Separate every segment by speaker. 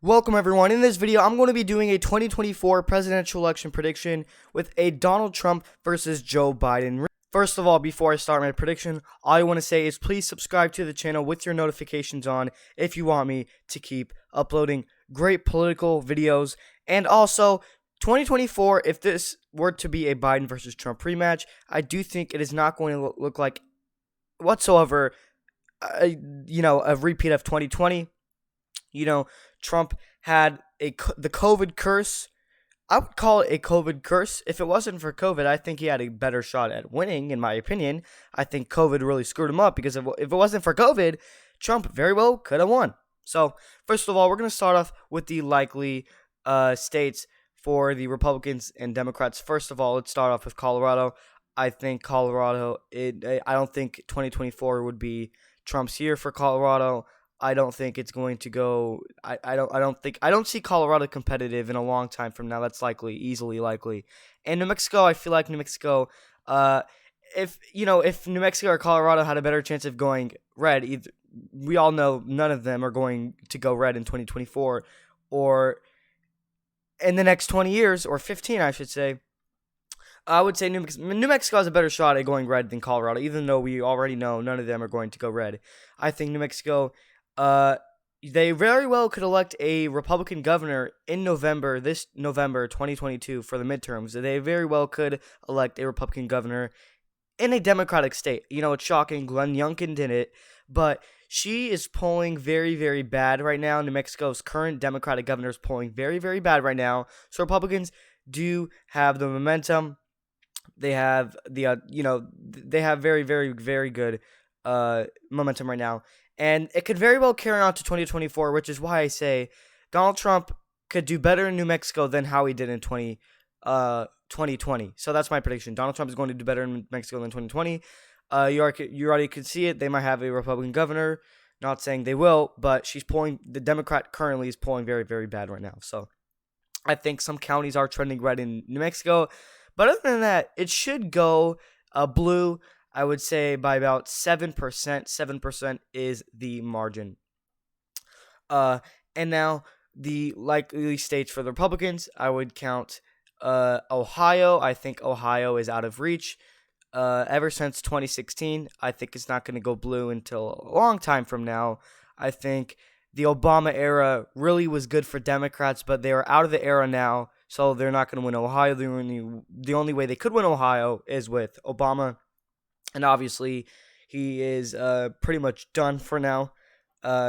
Speaker 1: Welcome everyone. In this video, I'm going to be doing a 2024 presidential election prediction with a Donald Trump versus Joe Biden. First of all, before I start my prediction, all I want to say is please subscribe to the channel with your notifications on if you want me to keep uploading great political videos. And also, 2024, if this were to be a Biden versus Trump rematch, I do think it is not going to look like whatsoever, a repeat of 2020. Trump had the COVID curse. I would call it a COVID curse. If it wasn't for COVID, I think he had a better shot at winning, in my opinion. I think COVID really screwed him up because if it wasn't for COVID, Trump very well could have won. So, first of all, we're going to start off with the likely states for the Republicans and Democrats. First of all, let's start off with Colorado. I think Colorado, I don't think 2024 would be Trump's year for Colorado. I don't think it's going to go. I don't see Colorado competitive in a long time from now. That's easily likely. And New Mexico, I feel like New Mexico, if New Mexico or Colorado had a better chance of going red, we all know none of them are going to go red in 2024 or in the next 20 years or 15, I should say. I would say New Mexico has a better shot at going red than Colorado, even though we already know none of them are going to go red. I think New Mexico. They very well could elect a Republican governor in this November 2022 for the midterms. They very well could elect a Republican governor in a Democratic state. It's shocking. Glenn Youngkin did it, but she is polling very, very bad right now. New Mexico's current Democratic governor is polling very, very bad right now. So Republicans do have the momentum. They have they have very, very, very good momentum right now. And it could very well carry on to 2024, which is why I say Donald Trump could do better in New Mexico than how he did in 2020. So that's my prediction. Donald Trump is going to do better in New Mexico than 2020. You already could see it. They might have a Republican governor. Not saying they will, but the Democrat currently is polling very, very bad right now. So I think some counties are trending red in New Mexico. But other than that, it should go blue. I would say by about 7%. 7% is the margin. And now the likely states for the Republicans, I would count Ohio. I think Ohio is out of reach. Ever since 2016, I think it's not going to go blue until a long time from now. I think the Obama era really was good for Democrats, but they are out of the era now, so they're not going to win Ohio. The only way they could win Ohio is with Obama. And obviously, he is pretty much done for now.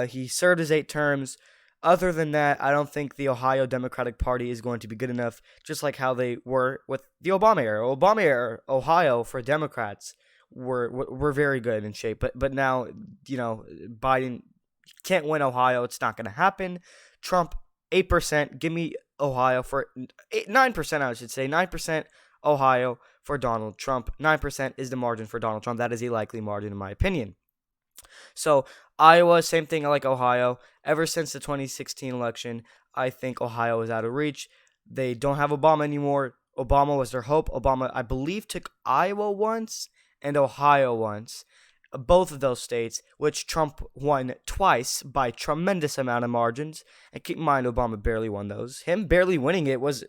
Speaker 1: He served his 8 terms. Other than that, I don't think the Ohio Democratic Party is going to be good enough, just like how they were with the Obama era. Obama era, Ohio, for Democrats, were very good in shape. But now, Biden can't win Ohio. It's not going to happen. Trump, 8%. Give me Ohio for 9%, I should say. 9% Ohio for Donald Trump. 9% is the margin for Donald Trump. That is a likely margin in my opinion. So Iowa, same thing. I like Ohio. Ever since the 2016 election, I think Ohio is out of reach. They don't have Obama anymore. Obama was their hope. Obama, I believe, took Iowa once and Ohio once. Both of those states, which Trump won twice by tremendous amount of margins. And keep in mind, Obama barely won those. Him barely winning it was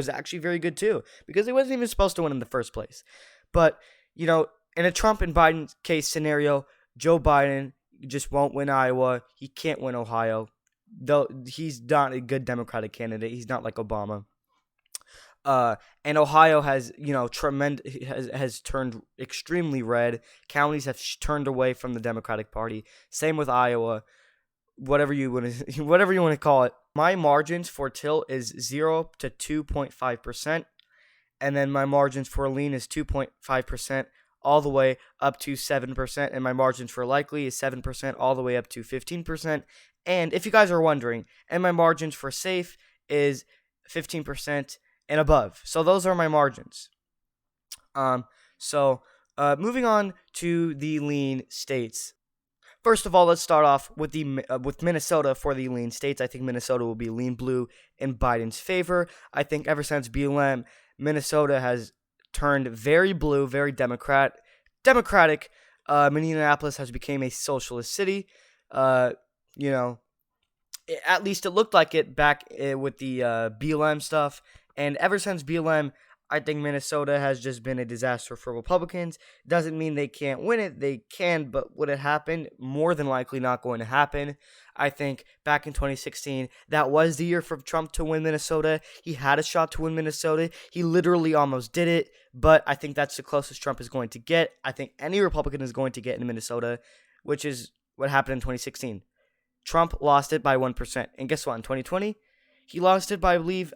Speaker 1: actually very good too, because he wasn't even supposed to win in the first place. But, in a Trump and Biden case scenario, Joe Biden just won't win Iowa. He can't win Ohio. Though he's not a good Democratic candidate. He's not like Obama. And Ohio has, has turned extremely red. Counties have turned away from the Democratic Party. Same with Iowa. Whatever you want to call it. My margins for tilt is 0 to 2.5%, and then my margins for lean is 2.5% all the way up to 7%, and my margins for likely is 7% all the way up to 15%. And if you guys are wondering, and my margins for safe is 15% and above. So those are my margins. Moving on to the lean states. First of all, let's start off with with Minnesota for the lean states. I think Minnesota will be lean blue in Biden's favor. I think ever since BLM, Minnesota has turned very blue, very democratic. Minneapolis has become a socialist city. At least it looked like it back with the BLM stuff. And ever since BLM, I think Minnesota has just been a disaster for Republicans. Doesn't mean they can't win it. They can, but would it happen? More than likely not going to happen. I think back in 2016, that was the year for Trump to win Minnesota. He had a shot to win Minnesota. He literally almost did it, but I think that's the closest Trump is going to get. I think any Republican is going to get in Minnesota, which is what happened in 2016. Trump lost it by 1%. And guess what? In 2020, he lost it by, I believe,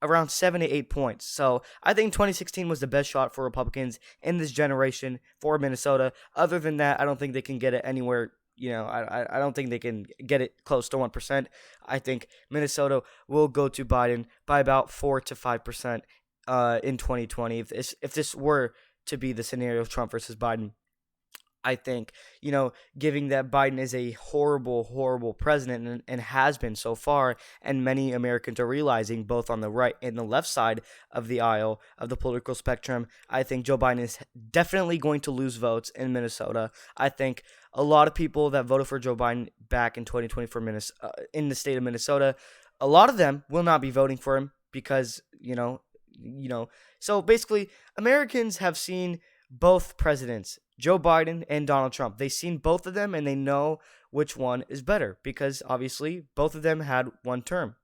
Speaker 1: around 7 to 8 points. So I think 2016 was the best shot for Republicans in this generation for Minnesota. Other than that, I don't think they can get it anywhere. I don't think they can get it close to 1%. I think Minnesota will go to Biden by about 4 to 5% in 2020. If this were to be the scenario of Trump versus Biden, I think, giving that Biden is a horrible, horrible president and has been so far, and many Americans are realizing, both on the right and the left side of the aisle of the political spectrum, I think Joe Biden is definitely going to lose votes in Minnesota. I think a lot of people that voted for Joe Biden back in 2020 for in the state of Minnesota, a lot of them will not be voting for him because, so basically Americans have seen both presidents, Joe Biden and Donald Trump. They've seen both of them and they know which one is better because obviously both of them had one term.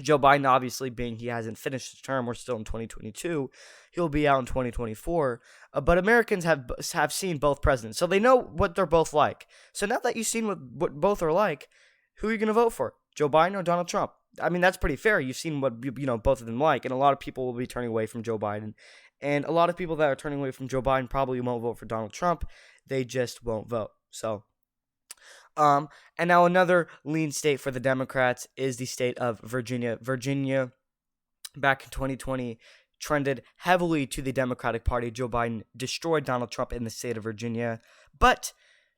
Speaker 1: Joe Biden, obviously, being he hasn't finished his term, we're still in 2022, he'll be out in 2024. But Americans have seen both presidents, so they know what they're both like. So now that you've seen what both are like, who are you going to vote for? Joe Biden or Donald Trump? I mean, that's pretty fair. You've seen what both of them like, and a lot of people will be turning away from Joe Biden. And a lot of people that are turning away from Joe Biden probably won't vote for Donald Trump. They just won't vote. So, and now another lean state for the Democrats is the state of Virginia. Virginia, back in 2020, trended heavily to the Democratic Party. Joe Biden destroyed Donald Trump in the state of Virginia. But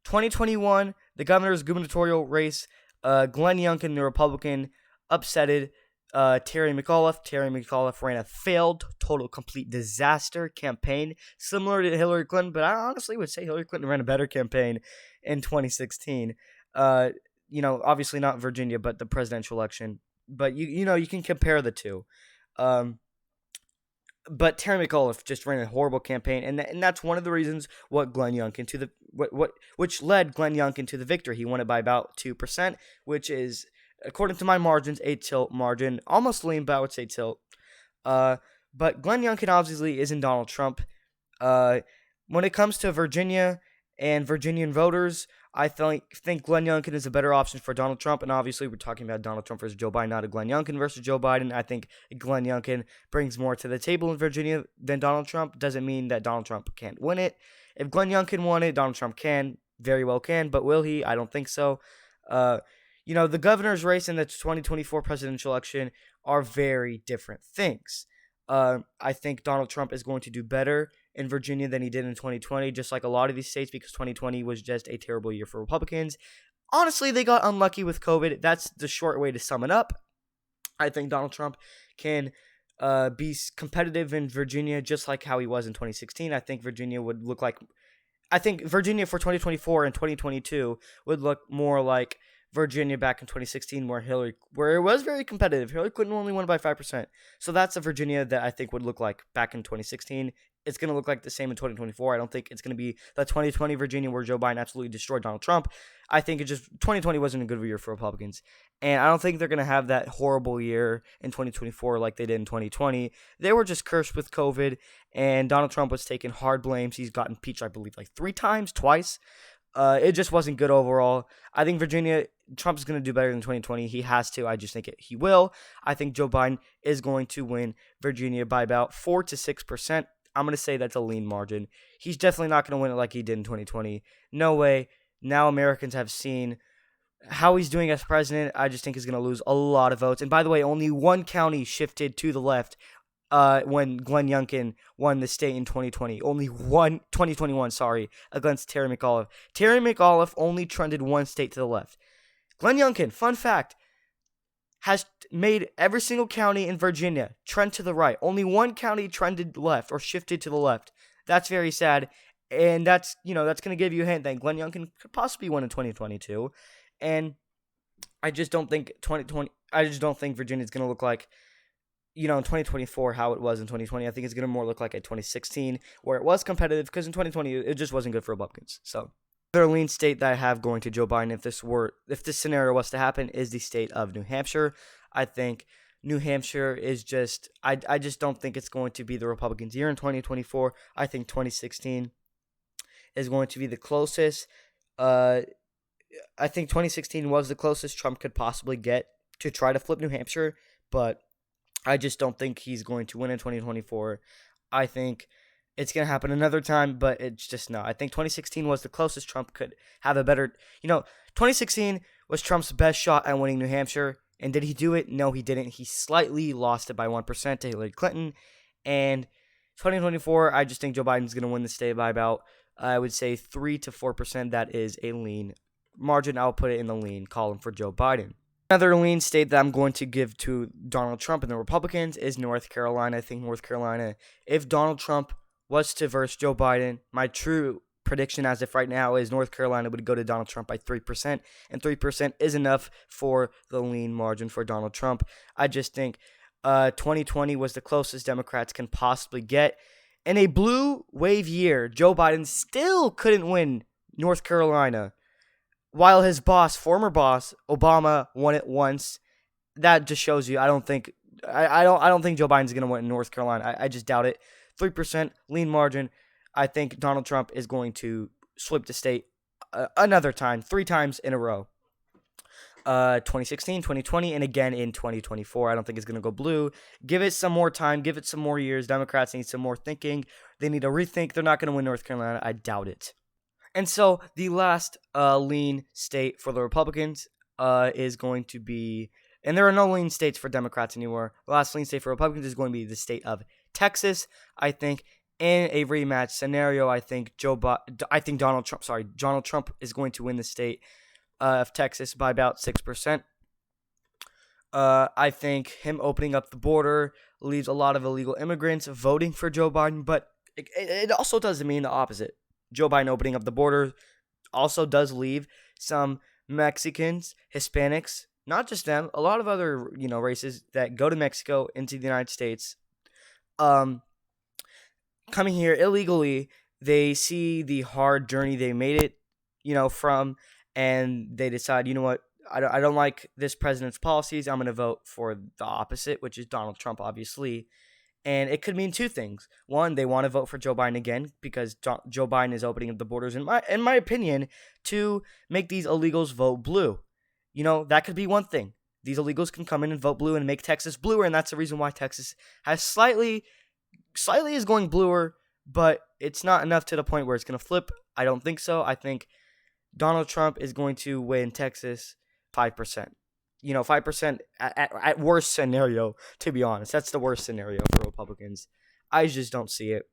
Speaker 1: 2021, the governor's gubernatorial race, Glenn Youngkin, the Republican, upsetted Terry McAuliffe. Terry McAuliffe ran a failed, total, complete disaster campaign, similar to Hillary Clinton, but I honestly would say Hillary Clinton ran a better campaign in 2016. Obviously not Virginia, but the presidential election. But you can compare the two. But Terry McAuliffe just ran a horrible campaign, and that's one of the reasons which led Glenn Youngkin to the victory. He won it by about 2%, which is, according to my margins, a tilt margin. Almost lean, but I would say tilt. But Glenn Youngkin obviously isn't Donald Trump. When it comes to Virginia and Virginian voters, I think Glenn Youngkin is a better option for Donald Trump. And obviously, we're talking about Donald Trump versus Joe Biden, not a Glenn Youngkin versus Joe Biden. I think Glenn Youngkin brings more to the table in Virginia than Donald Trump. Doesn't mean that Donald Trump can't win it. If Glenn Youngkin won it, Donald Trump very well can. But will he? I don't think so. The governor's race and the 2024 presidential election are very different things. I think Donald Trump is going to do better in Virginia than he did in 2020, just like a lot of these states, because 2020 was just a terrible year for Republicans. Honestly, they got unlucky with COVID. That's the short way to sum it up. I think Donald Trump can be competitive in Virginia just like how he was in 2016. I think Virginia for 2024 and 2022 would look more like Virginia back in 2016, where it was very competitive. Hillary Clinton only won by 5%. So that's a Virginia that I think would look like back in 2016. It's going to look like the same in 2024. I don't think it's going to be the 2020 Virginia where Joe Biden absolutely destroyed Donald Trump. I think 2020 wasn't a good year for Republicans. And I don't think they're going to have that horrible year in 2024 like they did in 2020. They were just cursed with COVID, and Donald Trump was taking hard blames. He's got impeached, I believe, like twice. It just wasn't good overall. I think Trump is going to do better than 2020. He has to. I just think he will. I think Joe Biden is going to win Virginia by about 4 to 6%. I'm going to say that's a lean margin. He's definitely not going to win it like he did in 2020. No way. Now Americans have seen how he's doing as president. I just think he's going to lose a lot of votes. And by the way, only one county shifted to the left when Glenn Youngkin won the state in 2020. Only 2021, against Terry McAuliffe. Terry McAuliffe only trended one state to the left. Glenn Youngkin, fun fact, has made every single county in Virginia trend to the right. Only one county trended left or shifted to the left. That's very sad. And that's going to give you a hint that Glenn Youngkin could possibly win in 2022. And I just don't think 2020. I just don't think Virginia's going to look like, in 2024 how it was in 2020. I think it's going to more look like a 2016 where it was competitive, because in 2020 it just wasn't good for Republicans. So another lean state that I have going to Joe Biden, if this scenario was to happen, is the state of New Hampshire. I think New Hampshire is just I just don't think it's going to be the Republicans' year in 2024. I think 2016 is going to be the closest. I think 2016 was the closest Trump could possibly get to try to flip New Hampshire, but I just don't think he's going to win in 2024. I think it's going to happen another time, but it's just not. I think 2016 was the closest Trump could have a better, 2016 was Trump's best shot at winning New Hampshire. And did he do it? No, he didn't. He slightly lost it by 1% to Hillary Clinton. And 2024, I just think Joe Biden's going to win the state by about, I would say, 3 to 4%. That is a lean margin. I'll put it in the lean column for Joe Biden. Another lean state that I'm going to give to Donald Trump and the Republicans is North Carolina. I think North Carolina, if Donald Trump was to verse Joe Biden, my true prediction as of right now is North Carolina would go to Donald Trump by 3%, and 3% is enough for the lean margin for Donald Trump. I just think 2020 was the closest Democrats can possibly get. In a blue wave year, Joe Biden still couldn't win North Carolina, while his former boss, Obama, won it once. That just shows you I don't think Joe Biden's going to win in North Carolina. I just doubt it. 3% lean margin. I think Donald Trump is going to sweep the state another time, 3 times in a row. 2016, 2020, and again in 2024. I don't think it's going to go blue. Give it some more time. Give it some more years. Democrats need some more thinking. They need to rethink. They're not going to win North Carolina. I doubt it. And so the last lean state for the Republicans is going to be, and there are no lean states for Democrats anymore. The last lean state for Republicans is going to be the state of Texas. I think in a rematch scenario, I think Donald Trump is going to win the state of Texas by about 6%. I think him opening up the border leaves a lot of illegal immigrants voting for Joe Biden, but it also doesn't mean the opposite. Joe Biden opening up the border also does leave some Mexicans, Hispanics, not just them, a lot of other races that go to Mexico into the United States, coming here illegally. They see the hard journey they made it, from, and they decide, you know what, I don't like this president's policies. I'm going to vote for the opposite, which is Donald Trump, obviously. And it could mean 2 things. One, they want to vote for Joe Biden again because Joe Biden is opening up the borders, in my opinion, to make these illegals vote blue. That could be one thing. These illegals can come in and vote blue and make Texas bluer, and that's the reason why Texas has slightly is going bluer, but it's not enough to the point where it's going to flip. I don't think so. I think Donald Trump is going to win Texas 5%. 5% at worst scenario, to be honest. That's the worst scenario for Republicans. I just don't see it.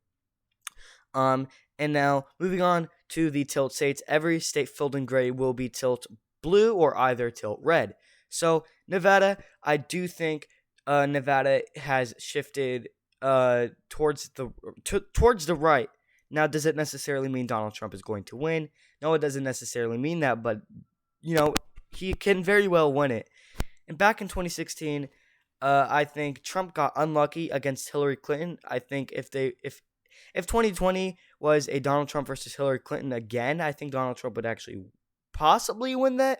Speaker 1: And now, moving on to the tilt states. Every state filled in gray will be tilt blue or either tilt red. So, Nevada, I do think Nevada has shifted towards the right. Now, does it necessarily mean Donald Trump is going to win? No, it doesn't necessarily mean that, but, he can very well win it. And back in 2016, I think Trump got unlucky against Hillary Clinton. I think if 2020 was a Donald Trump versus Hillary Clinton again, I think Donald Trump would actually possibly win that.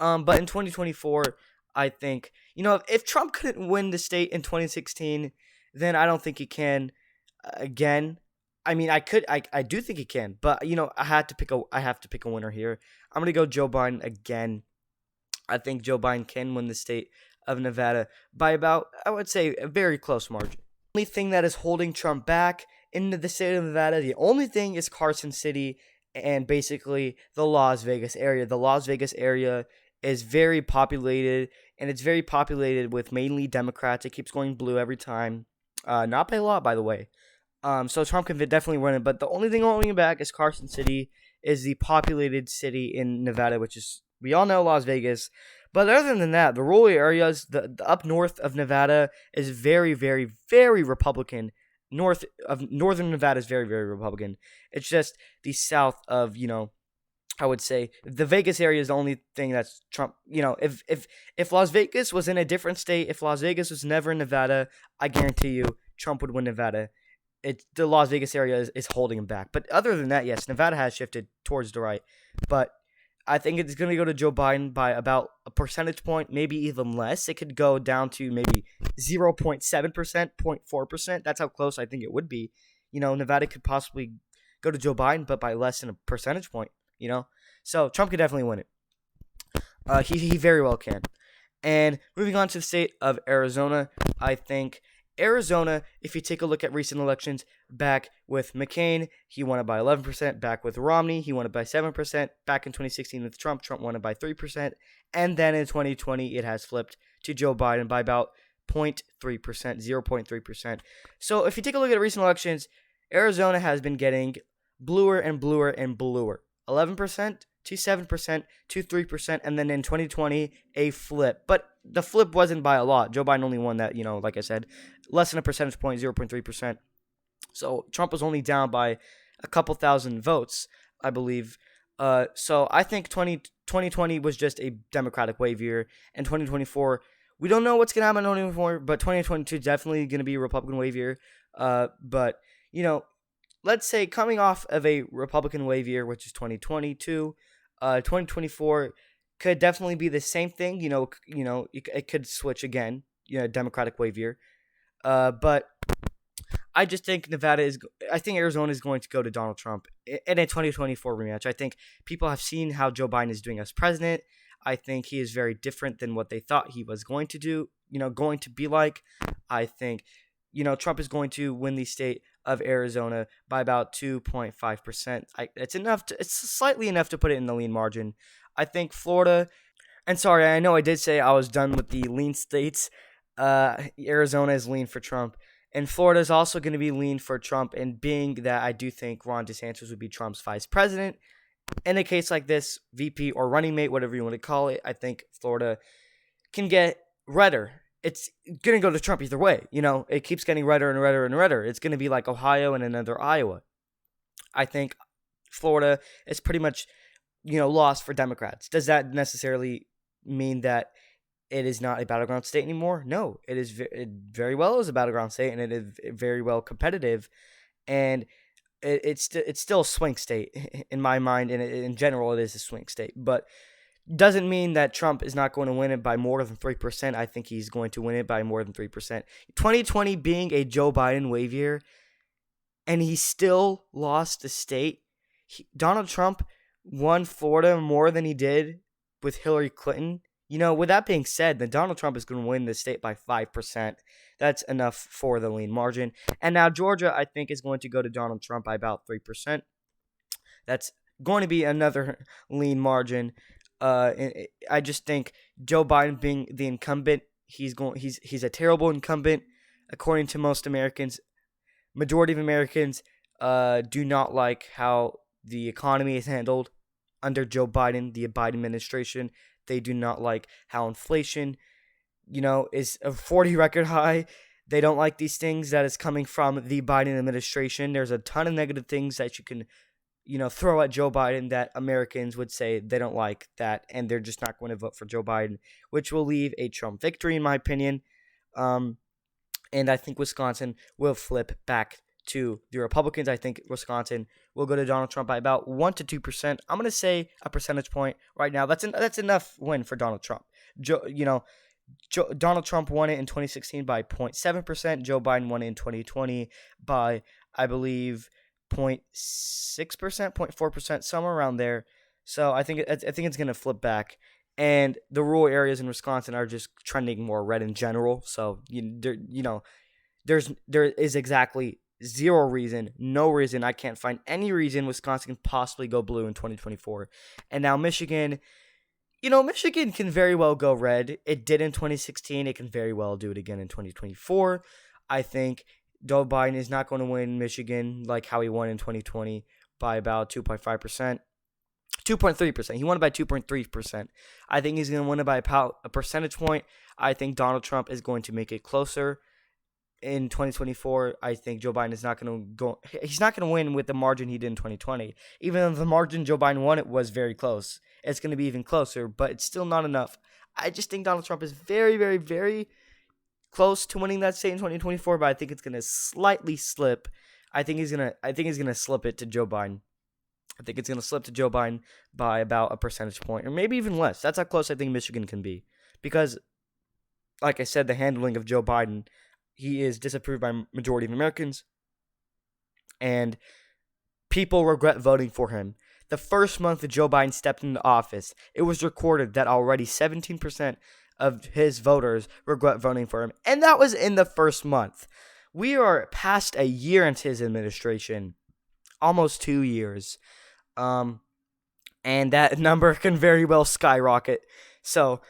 Speaker 1: But in 2024, I think, if Trump couldn't win the state in 2016, then I don't think he can again. I mean, I do think he can, but I have to pick a winner here. I'm gonna go Joe Biden again. I think Joe Biden can win the state of Nevada by about, I would say, a very close margin. The only thing that is holding Trump back into the state of Nevada, the only thing is Carson City and basically the Las Vegas area. The Las Vegas area is very populated, and it's very populated with mainly Democrats. It keeps going blue every time. Not by a lot, by the way. So Trump can definitely win it, but the only thing holding him back is Carson City, is the populated city in Nevada, which is, we all know, Las Vegas. But other than that, the rural areas, the up north of Nevada is very, very, very Republican. Northern Nevada is very, very Republican. It's just the south of, I would say the Vegas area is the only thing that's Trump. If Las Vegas was in a different state, if Las Vegas was never in Nevada, I guarantee you Trump would win Nevada. The Las Vegas area is holding him back. But other than that, yes, Nevada has shifted towards the right. But I think it's going to go to Joe Biden by about a percentage point, maybe even less. It could go down to maybe 0.7%, 0.4%. That's how close I think it would be. Nevada could possibly go to Joe Biden, but by less than a percentage point. So Trump could definitely win it. He very well can. And moving on to the state of Arizona, I think Arizona, if you take a look at recent elections, back with McCain, he won it by 11%. Back with Romney, he won it by 7%. Back in 2016 with Trump won it by 3%. And then in 2020, it has flipped to Joe Biden by about 0.3%, 0.3%. So if you take a look at recent elections, Arizona has been getting bluer and bluer and bluer. 11% to 7% to 3%, and then in 2020, a flip. But the flip wasn't by a lot. Joe Biden only won that, like I said, less than a percentage point, 0.3%. So Trump was only down by a couple thousand votes, I believe. So I think 2020 was just a Democratic wave year, and 2024, we don't know what's going to happen in 2024, but 2022 definitely going to be a Republican wave year. But, let's say coming off of a Republican wave year, which is 2022, 2024 could definitely be the same thing. It could switch again, Democratic wave year. But I just think Arizona is going to go to Donald Trump in a 2024 rematch. I think people have seen how Joe Biden is doing as president. I think he is very different than what they thought he was going to do, going to be like. I think, Trump is going to win the state of Arizona by about 2.5%. It's slightly enough to put it in the lean margin. I think Florida, and sorry, I know I did say I was done with the lean states. Arizona is lean for Trump, and Florida is also going to be lean for Trump. And being that I do think Ron DeSantis would be Trump's vice president, in a case like this, VP or running mate, whatever you want to call it, I think Florida can get redder. It's going to go to Trump either way. It keeps getting redder and redder and redder. It's going to be like Ohio and another Iowa. I think Florida is pretty much, lost for Democrats. Does that necessarily mean that it is not a battleground state anymore? No, it very well is a battleground state, and it is very well competitive. And it's still a swing state in my mind, and in general, it is a swing state. But doesn't mean that Trump is not going to win it by more than 3%. I think he's going to win it by more than 3%. 2020 being a Joe Biden wave year, and he still lost the state. Donald Trump won Florida more than he did with Hillary Clinton. With that being said, then Donald Trump is going to win the state by 5%. That's enough for the lean margin. And now Georgia, I think, is going to go to Donald Trump by about 3%. That's going to be another lean margin. I just think Joe Biden being the incumbent, he's a terrible incumbent, according to most Americans. Majority of Americans do not like how the economy is handled under Joe Biden, the Biden administration. They do not like how inflation, is a 40 record high. They don't like these things that is coming from the Biden administration. There's a ton of negative things that you can throw at Joe Biden that Americans would say they don't like that, and they're just not going to vote for Joe Biden, which will leave a Trump victory, in my opinion. And I think Wisconsin will flip back to the Republicans. I think Wisconsin will go to Donald Trump by about 1 to 2%. I'm going to say a percentage point right now. That's enough win for Donald Trump. Donald Trump won it in 2016 by 0.7%. Joe Biden won it in 2020 by, I believe, 0.6%, 0.4%, somewhere around there. So I think it's going to flip back. And the rural areas in Wisconsin are just trending more red in general. So there is exactly no reason, I can't find any reason Wisconsin can possibly go blue in 2024. And now Michigan, Michigan can very well go red. It did in 2016. It can very well do it again in 2024. I think Joe Biden is not going to win Michigan like how he won in 2020 by about 2.5%. 2.3%. He won it by 2.3%. I think he's going to win it by about a percentage point. I think Donald Trump is going to make it closer. in 2024, I think Joe Biden is not going to go. He's not going to win with the margin he did in 2020. Even though the margin Joe Biden won, it was very close. It's going to be even closer, but it's still not enough. I just think Donald Trump is very, very, very close to winning that state in 2024, but I think it's going to slightly slip. I think he's gonna slip it to Joe Biden. I think it's going to slip to Joe Biden by about a percentage point, or maybe even less. That's how close I think Michigan can be. Because, like I said, the handling of Joe Biden, he is disapproved by majority of Americans, and people regret voting for him. The first month that Joe Biden stepped into office, it was recorded that already 17% of his voters regret voting for him. And that was in the first month. We are past a year into his administration, almost 2 years. And that number can very well skyrocket. So,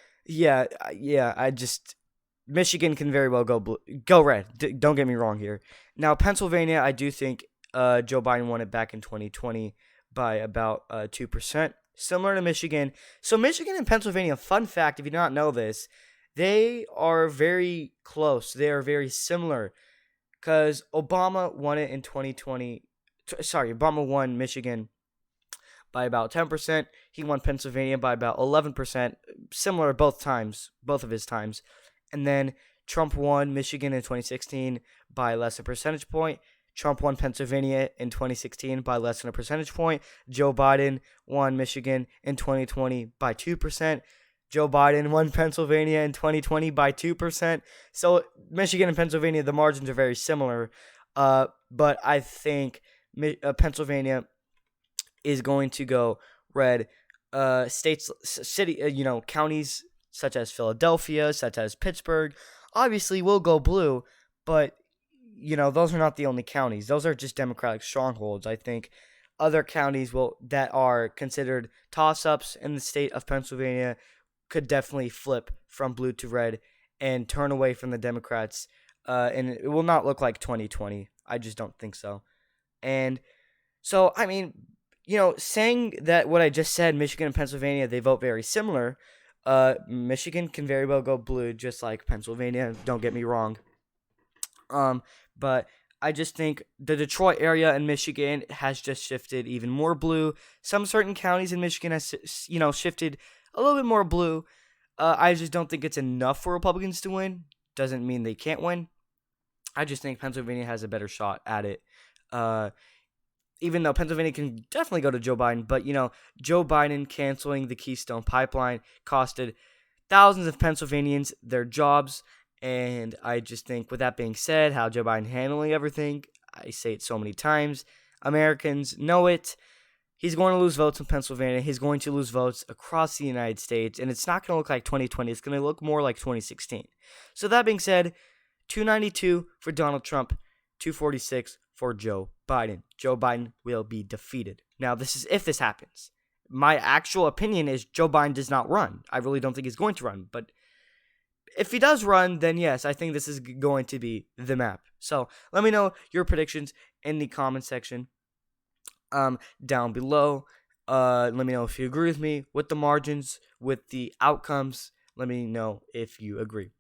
Speaker 1: Michigan can very well go red. Don't get me wrong here. Now, Pennsylvania, I do think Joe Biden won it back in 2020 by about 2%, similar to Michigan. So Michigan and Pennsylvania, fun fact, if you do not know this, they are very close. They are very similar because Obama won it in 2020. Obama won Michigan by about 10%. He won Pennsylvania by about 11%, similar both of his times. And then Trump won Michigan in 2016 by less than a percentage point. Trump won Pennsylvania in 2016 by less than a percentage point. Joe Biden won Michigan in 2020 by 2%. Joe Biden won Pennsylvania in 2020 by 2%. So Michigan and Pennsylvania, the margins are very similar. But I think Pennsylvania is going to go red. Counties such as Philadelphia, such as Pittsburgh, obviously will go blue, but, those are not the only counties. Those are just Democratic strongholds. I think other counties that are considered toss-ups in the state of Pennsylvania could definitely flip from blue to red and turn away from the Democrats, and it will not look like 2020. I just don't think so. And so, saying that what I just said, Michigan and Pennsylvania, they vote very similar. Michigan can very well go blue, just like Pennsylvania. Don't get me wrong. But I just think the Detroit area in Michigan has just shifted even more blue. Some certain counties in Michigan has, shifted a little bit more blue. I just don't think it's enough for Republicans to win. Doesn't mean they can't win. I just think Pennsylvania has a better shot at it. Even though Pennsylvania can definitely go to Joe Biden, but, Joe Biden canceling the Keystone Pipeline costed thousands of Pennsylvanians their jobs, and I just think, with that being said, how Joe Biden handling everything, I say it so many times, Americans know it. He's going to lose votes in Pennsylvania. He's going to lose votes across the United States, and it's not going to look like 2020. It's going to look more like 2016. So that being said, 292 for Donald Trump, 246 for Joe Biden. Joe Biden will be defeated. Now, this is if this happens. My actual opinion is Joe Biden does not run. I really don't think he's going to run. But if he does run, then yes, I think this is going to be the map. So let me know your predictions in the comment section down below. Let me know if you agree with me with the margins, with the outcomes. Let me know if you agree.